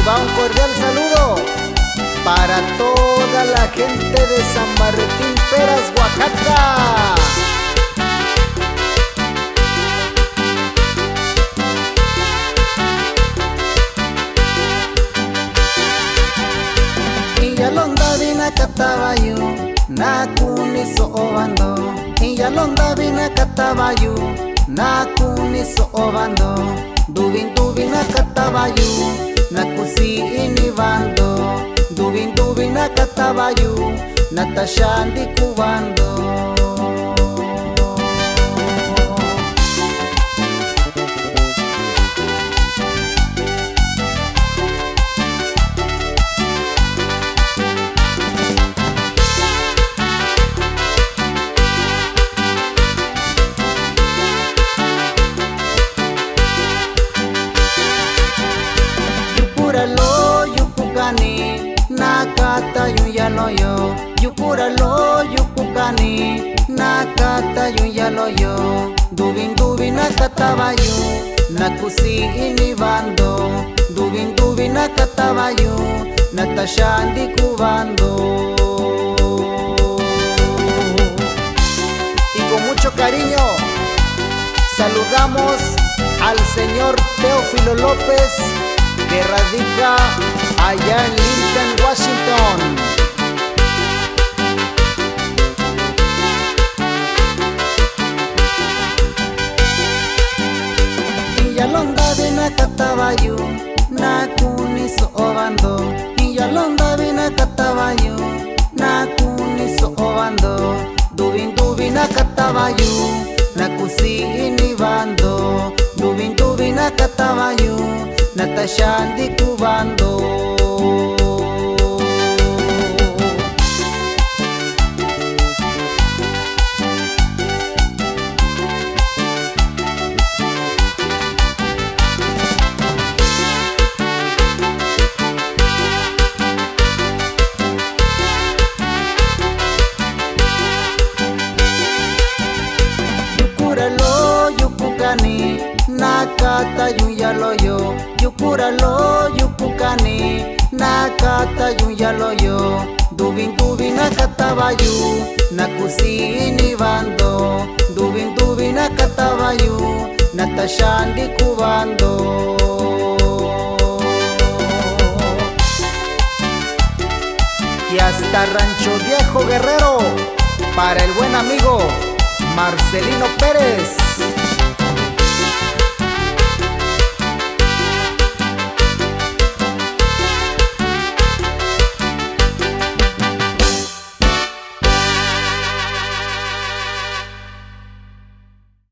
va un cordial saludo para toda la gente de San Martín Peras, Oaxaca. Iyalonda vina katabayu, nakuni soobando. Iyalonda vina katabayu, nakuni soobando. Dubin dubin nakatabayu, nakusi inibando. Dubin dubin nakatabayu, natashandi kubando. Yupuralo yupukani, nakata yuyaloyo. Yupuralo yupukani, nakata yuyaloyo. Dubin dubin nakatabayu, nakusi inibando. Dubin dubin nakatabayu, natashandi kubando. Y con mucho cariño saludamos al señor Teófilo López, que radica allá en Lincoln, Washington. Iyalonda vina katabayu, nakuni soobando. Iyalonda vina katabayu, nakuni soobando. Dubin dubin nakatabayu, nakusi inibando. Dubin dubin nakatabayu, natashandi kubando. Yupuralo yupukani, nakata yuyaloyo. Yupuralo yupukani, nakata yuyaloyo. Dubin dubin nakatabayu, nakusi inibando. Dubin dubin nakatabayu, natashandi kubando. Y hasta Rancho Viejo, Guerrero, para el buen amigo Marcelino Pérez.